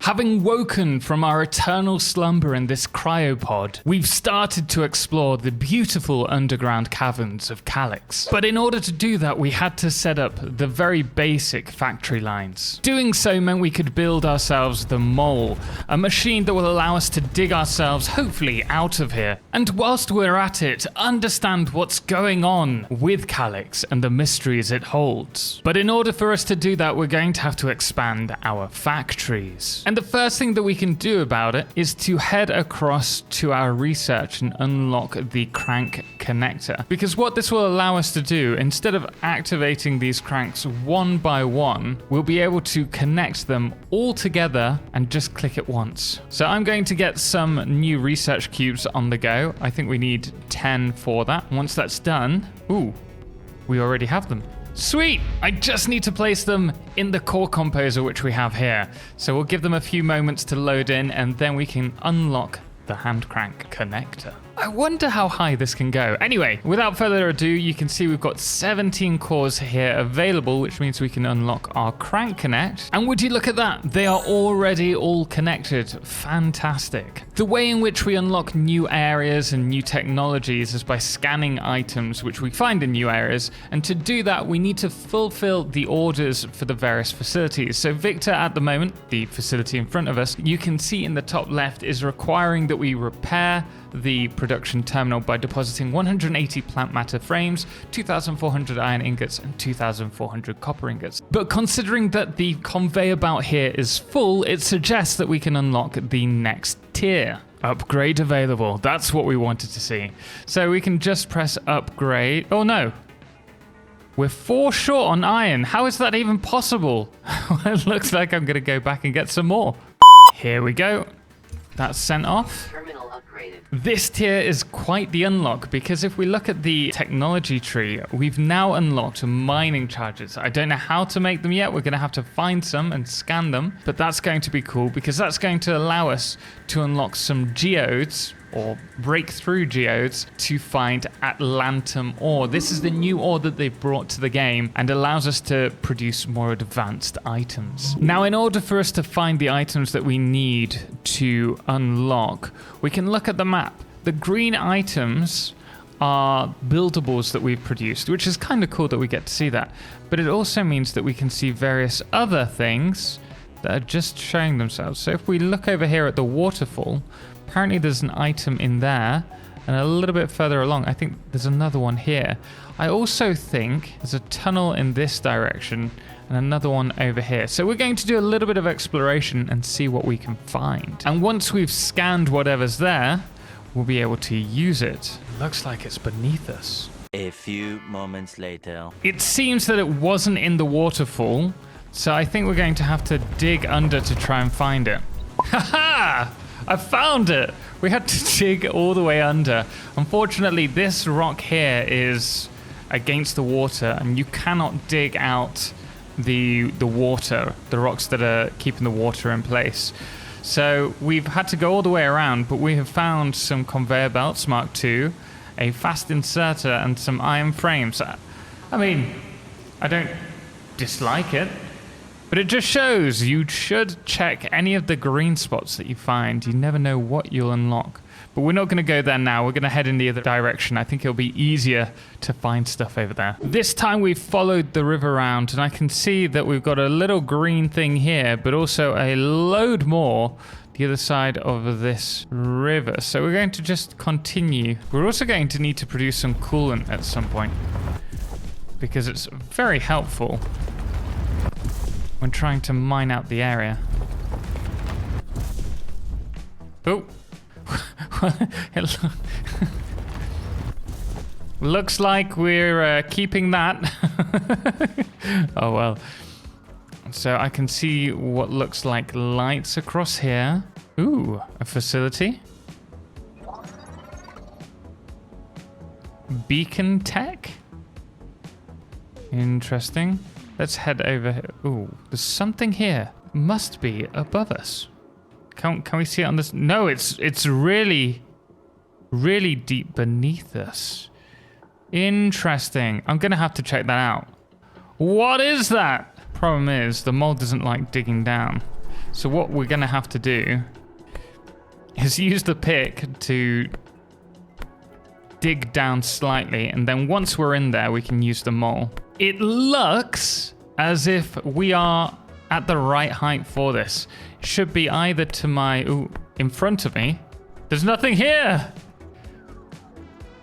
Having woken from our eternal slumber in this cryopod, we've started to explore the beautiful underground caverns of Calyx. But in order to do that, we had to set up the very basic factory lines. Doing so meant we could build ourselves the mole, a machine that will allow us to dig ourselves hopefully out of here. And whilst we're at it, understand what's going on with Calyx and the mysteries it holds. But in order for us to do that, we're going to have to expand our factories. And the first thing that we can do about it is to head across to our research and unlock the crank connector. Because what this will allow us to do, instead of activating these cranks one by one, we'll be able to connect them all together and just click it once. So I'm going to get some new research cubes on the go. I think we need 10 for that. Once that's done, ooh, we already have them. Sweet! I just need to place them in the core composer which we have here. So we'll give them a few moments to load in and then we can unlock the hand crank connector. I wonder how high this can go. Anyway, without further ado, you can see we've got 17 cores here available, which means we can unlock our crank connect. And would you look at that? They are already all connected. Fantastic. The way in which we unlock new areas and new technologies is by scanning items which we find in new areas. And to do that, we need to fulfill the orders for the various facilities. So Victor, at the moment, the facility in front of us, you can see in the top left is requiring that we repair the production terminal by depositing 180 plant matter frames, 2,400 iron ingots, and 2,400 copper ingots. But considering that the conveyor belt here is full, it suggests that we can unlock the next tier. Upgrade available. That's what we wanted to see. So we can just press upgrade. Oh no. We're 4 short on iron. How is that even possible? It looks like I'm going to go back and get some more. Here we go. That's sent off. Terminal upgraded. This tier is quite the unlock because if we look at the technology tree, we've now unlocked mining charges. I don't know how to make them yet. We're going to have to find some and scan them, but that's going to be cool because that's going to allow us to unlock some geodes or breakthrough geodes to find Atlantum ore. This is the new ore that they've brought to the game and allows us to produce more advanced items. Now, in order for us to find the items that we need to unlock, we can look at the map. The green items are buildables that we've produced, which is kind of cool that we get to see that. But it also means that we can see various other things that are just showing themselves. So if we look over here at the waterfall, apparently there's an item in there, and a little bit further along, I think there's another one here. I also think there's a tunnel in this direction and another one over here. So we're going to do a little bit of exploration and see what we can find. And once we've scanned whatever's there, we'll be able to use it. Looks like it's beneath us. A few moments later. It seems that it wasn't in the waterfall, so I think we're going to have to dig under to try and find it. Haha! I found it! We had to dig all the way under. Unfortunately, this rock here is against the water, and you cannot dig out the water, the rocks that are keeping the water in place. So we've had to go all the way around, but we have found some conveyor belts, Mark II, a fast inserter, and some iron frames. I mean, I don't dislike it. But it just shows you should check any of the green spots that you find. You never know what you'll unlock. But we're not going to go there now. We're going to head in the other direction. I think it'll be easier to find stuff over there. This time we've followed the river around, and I can see that we've got a little green thing here, but also a load more the other side of this river. So we're going to just continue. We're also going to need to produce some coolant at some point because it's very helpful when trying to mine out the area. Oh. Looks like we're keeping that. Oh well. So I can see what looks like lights across here. Ooh, a facility. Beacon tech. Interesting. Let's head over here. Ooh, there's something here. Must be above us. Can we see it on this? No, it's really, really deep beneath us. Interesting. I'm gonna have to check that out. What is that? Problem is, the mole doesn't like digging down. So what we're going to have to do is use the pick to dig down slightly, and then once we're in there, we can use the mole. It looks as if we are at the right height for this. Should be either to my... Ooh, in front of me. There's nothing here!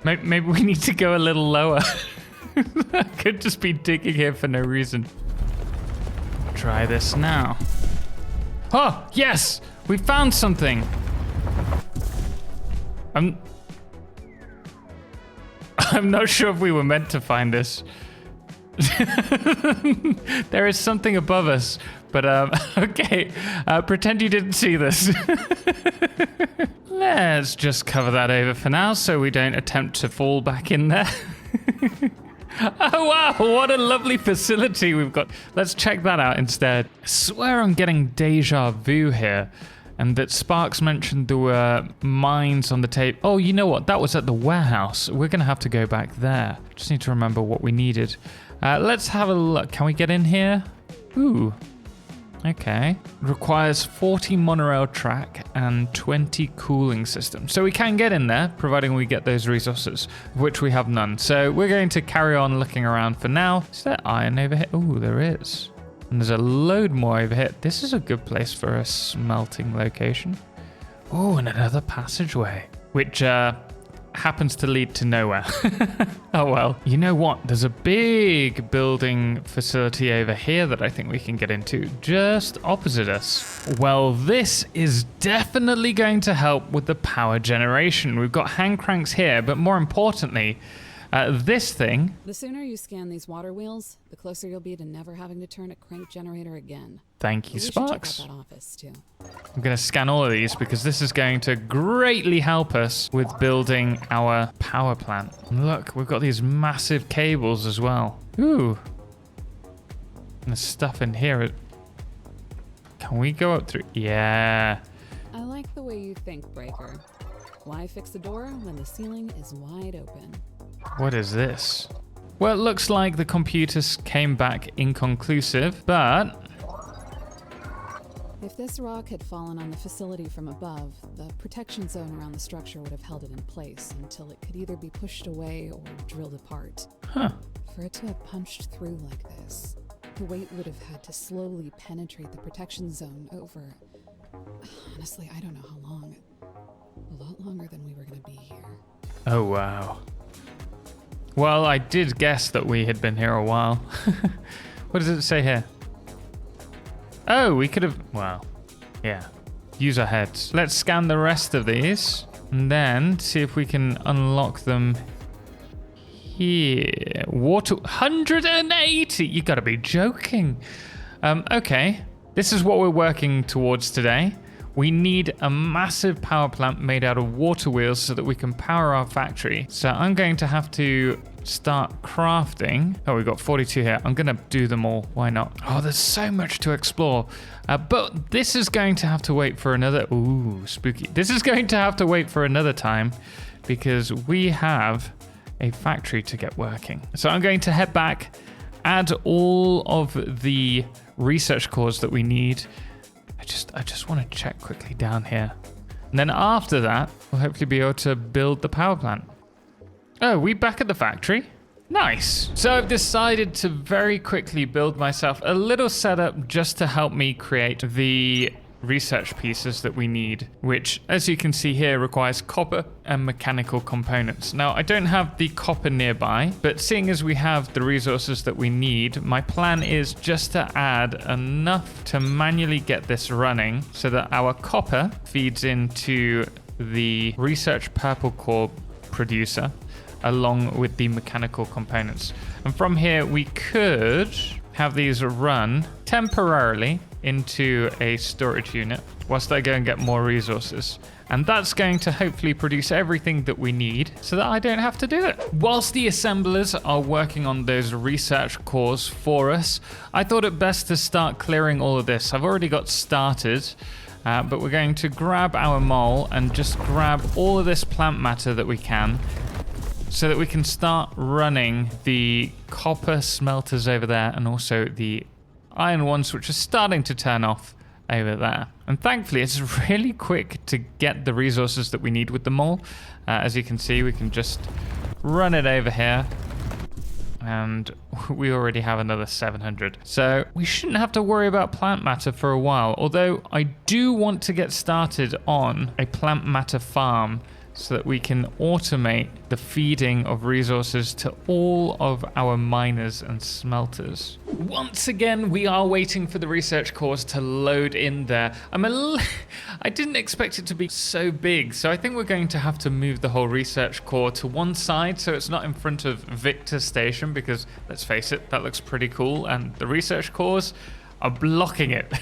Maybe we need to go a little lower. I could just be digging here for no reason. Try this now. Oh, yes! We found something! I'm not sure if we were meant to find this. There is something above us, but okay. Pretend you didn't see this. Let's just cover that over for now so we don't attempt to fall back in there. Oh wow, what a lovely facility we've got. Let's check that out instead. I swear I'm getting deja vu here. And that Sparks mentioned there were mines on the tape. Oh, you know what? That was at the warehouse. We're going to have to go back there. Just need to remember what we needed. Let's have a look. Can we get in here? Ooh. Okay. Requires 40 monorail track and 20 cooling systems. So we can get in there, providing we get those resources, which we have none. So we're going to carry on looking around for now. Is there iron over here? Ooh, there is. And there's a load more over here. This is a good place for a smelting location. Oh, and another passageway, which happens to lead to nowhere. Oh well. You know what? There's a big building facility over here that I think we can get into just opposite us. Well, this is definitely going to help with the power generation. We've got hand cranks here, but more importantly, this thing. The sooner you scan these water wheels, the closer you'll be to never having to turn a crank generator again. Thank you, Sparks. We should check out that office too. I'm going to scan all of these because this is going to greatly help us with building our power plant. And look, we've got these massive cables as well. Ooh. And there's stuff in here. Can we go up through? Yeah. I like the way you think, Breaker. Why fix the door when the ceiling is wide open? What is this? Well, it looks like the computers came back inconclusive, but... If this rock had fallen on the facility from above, the protection zone around the structure would have held it in place until it could either be pushed away or drilled apart. Huh. For it to have punched through like this, the weight would have had to slowly penetrate the protection zone over... Honestly, I don't know how long. A lot longer than we were going to be here. Oh, wow. Well, I did guess that we had been here a while. What does it say here? Oh, we could have... Well, yeah. Use our heads. Let's scan the rest of these and then see if we can unlock them here. Water... 180! You gotta be joking. Okay. This is what we're working towards today. We need a massive power plant made out of water wheels so that we can power our factory. So I'm going to have to start crafting. Oh, we've got 42 here. I'm going to do them all. Why not? Oh, there's so much to explore. But this is going to have to wait for another... Ooh, spooky. This is going to have to wait for another time because we have a factory to get working. So I'm going to head back, add all of the research cores that we need. I just want to check quickly down here. And then after that, we'll hopefully be able to build the power plant. Oh, we back at the factory? Nice. So I've decided to very quickly build myself a little setup just to help me create the research pieces that we need, which, as you can see here, requires copper and mechanical components. Now, I don't have the copper nearby, but seeing as we have the resources that we need, my plan is just to add enough to manually get this running so that our copper feeds into the research purple core producer along with the mechanical components. And from here, we could have these run temporarily into a storage unit whilst I go and get more resources. And that's going to hopefully produce everything that we need so that I don't have to do it. Whilst the assemblers are working on those research cores for us, I thought it best to start clearing all of this. I've already got started, but we're going to grab our mole and just grab all of this plant matter that we can so that we can start running the copper smelters over there and also the iron ones, which are starting to turn off over there. And thankfully, it's really quick to get the resources that we need with them all. As you can see, we can just run it over here. And we already have another 700. So we shouldn't have to worry about plant matter for a while. Although I do want to get started on a plant matter farm so that we can automate the feeding of resources to all of our miners and smelters. Once again, we are waiting for the research cores to load in there. I didn't expect it to be so big, so I think we're going to have to move the whole research core to one side so it's not in front of Victor Station, because let's face it, that looks pretty cool, and the research cores are blocking it.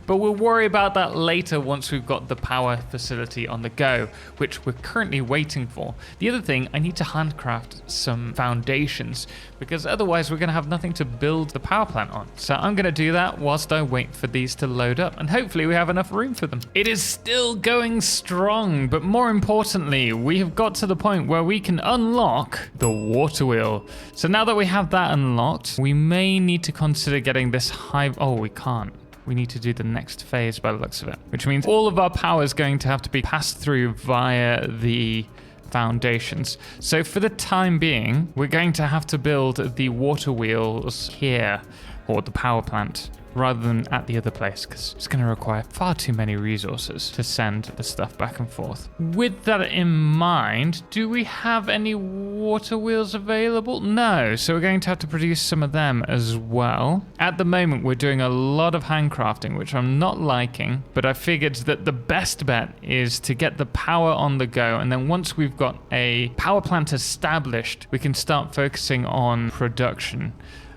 But we'll worry about that later once we've got the power facility on the go, which we're currently waiting for. The other thing, I need to handcraft some foundations, because otherwise we're going to have nothing to build the power plant on. So I'm going to do that whilst I wait for these to load up, and hopefully we have enough room for them. It is still going strong, but more importantly, we have got to the point where we can unlock the water wheel. So now that we have that unlocked, we may need to consider getting this high... Oh, we can't. We need to do the next phase by the looks of it, which means all of our power is going to have to be passed through via the foundations. So for the time being, we're going to have to build the water wheels here, or the power plant, rather than at the other place, because it's going to require far too many resources to send the stuff back and forth. With that in mind, do we have any water wheels available? No, so we're going to have to produce some of them as well. At the moment, we're doing a lot of handcrafting, which I'm not liking, but I figured that the best bet is to get the power on the go, and then once we've got a power plant established, we can start focusing on production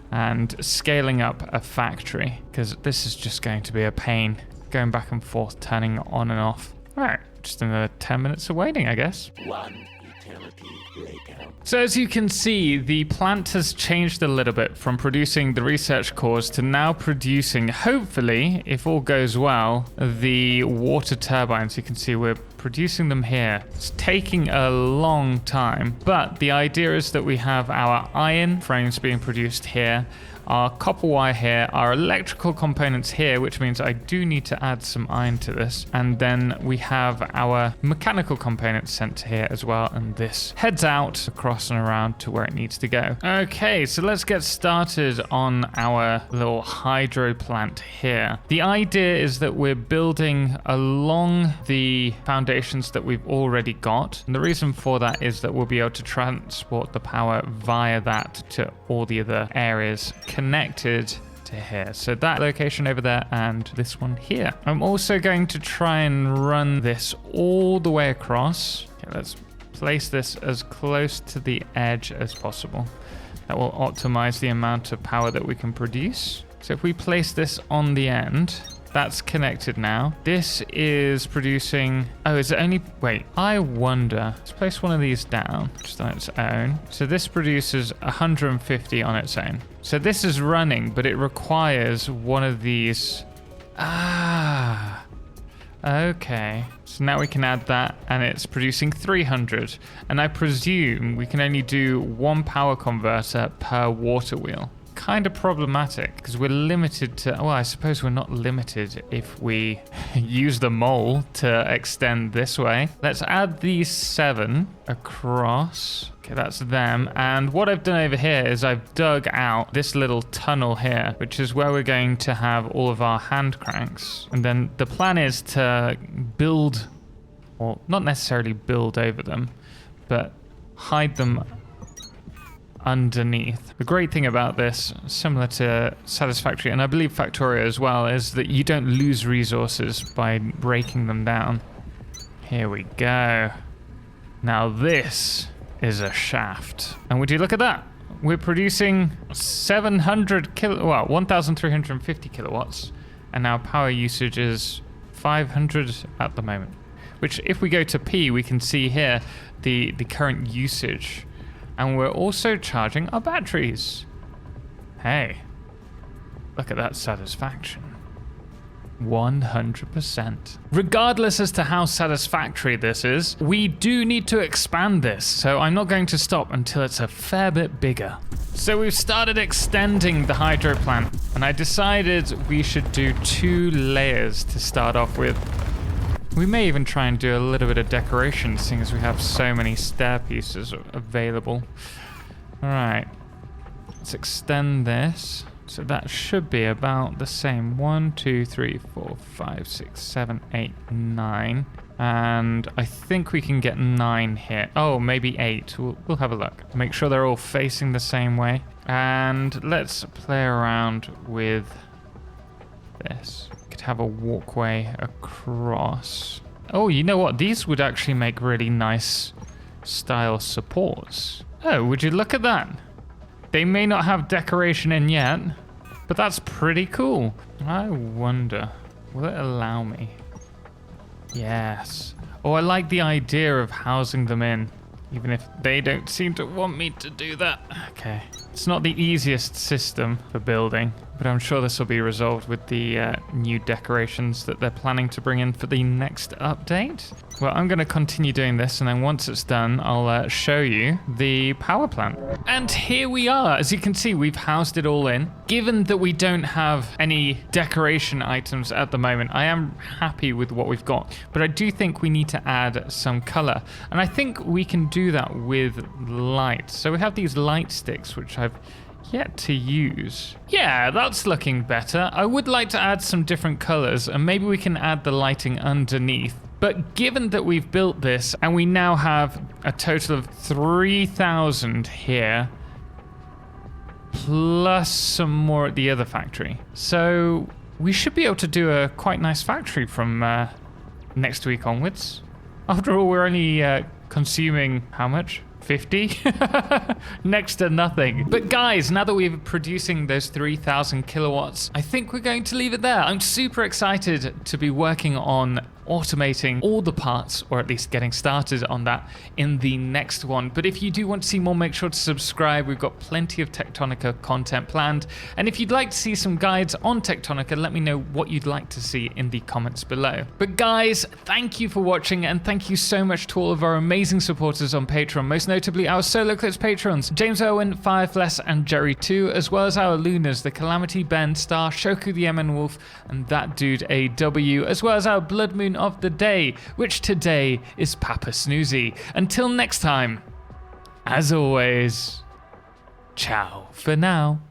and scaling up a factory, because this is just going to be a pain going back and forth, turning on and off. All right, just another 10 minutes of waiting, I guess. 1 eternity later. So as you can see, the plant has changed a little bit from producing the research cores to now producing, hopefully, if all goes well, the water turbines. You can see we're producing them here. It's taking a long time, but the idea is that we have our iron frames being produced here, our copper wire here, our electrical components here, which means I do need to add some iron to this. And then we have our mechanical components sent to here as well. And this heads out across and around to where it needs to go. Okay, so let's get started on our little hydro plant here. The idea is that we're building along the foundations that we've already got. And the reason for that is that we'll be able to transport the power via that to all the other areas connected to here. So that location over there and this one here. I'm also going to try and run this all the way across. Okay, let's place this as close to the edge as possible. That will optimize the amount of power that we can produce. So if we place this on the end, that's connected now. This is producing... Oh, is it only... Wait, I wonder. Let's place one of these down just on its own. So this produces 150 on its own. So this is running, but it requires one of these... Ah... Okay, so now we can add that, and it's producing 300. And I presume we can only do one power converter per water wheel. Kind of problematic, because we're limited to... Well, I suppose we're not limited if we use the mole to extend this way. Let's add these 7 across. Okay, that's them. And what I've done over here is I've dug out this little tunnel here, which is where we're going to have all of our hand cranks. And then the plan is to build, or not necessarily build over them, but hide them underneath. The great thing about this, similar to Satisfactory, and I believe Factorio as well, is that you don't lose resources by breaking them down. Here we go. Now this is a shaft. And would you look at that? We're producing 1,350 kilowatts, and our power usage is 500 at the moment. Which, if we go to P, we can see here the current usage. And we're also charging our batteries. Hey, look at that satisfaction. 100%. Regardless as to how satisfactory this is, we do need to expand this, so I'm not going to stop until it's a fair bit bigger. So we've started extending the hydro plant, and I decided we should do 2 layers to start off with. We may even try and do a little bit of decoration, seeing as we have so many stair pieces available. All right, let's extend this. So that should be about the same. 1, 2, 3, 4, 5, 6, 7, 8, 9. And I think we can get 9 here. Oh, maybe 8. We'll have a look. Make sure they're all facing the same way. And let's play around with this. We could have a walkway across. Oh, you know what? These would actually make really nice style supports. Oh, would you look at that? They may not have decoration in yet, but that's pretty cool. I wonder, will it allow me? Yes. Oh, I like the idea of housing them in, even if they don't seem to want me to do that. Okay. It's not the easiest system for building, but I'm sure this will be resolved with the new decorations that they're planning to bring in for the next update. Well, I'm going to continue doing this, and then once it's done, I'll show you the power plant. And here we are. As you can see, we've housed it all in. Given that we don't have any decoration items at the moment, I am happy with what we've got, but I do think we need to add some color. And I think we can do that with light. So we have these light sticks, which I've yet to use. Yeah, that's looking better. I would like to add some different colors, and maybe we can add the lighting underneath. But given that we've built this and we now have a total of 3,000 here, plus some more at the other factory. So we should be able to do a quite nice factory from next week onwards. After all, we're only consuming how much? 50? Next to nothing. But guys, now that we're producing those 3,000 kilowatts, I think we're going to leave it there. I'm super excited to be working on automating all the parts, or at least getting started on that in the next one. But if you do want to see more, make sure to subscribe. We've got plenty of Techtonica content planned. And if you'd like to see some guides on Techtonica, let me know what you'd like to see in the comments below. But guys, thank you for watching, and thank you so much to all of our amazing supporters on Patreon, most notably our Solo-Clips patrons, James Owen, Firefless, and Jerry 2, as well as our Lunas, the Calamity Ben, Star, Shoku the MN Wolf, and that dude AW, as well as our Blood Moon of the day, which today is Papa Snoozy. Until next time, as always, ciao for now.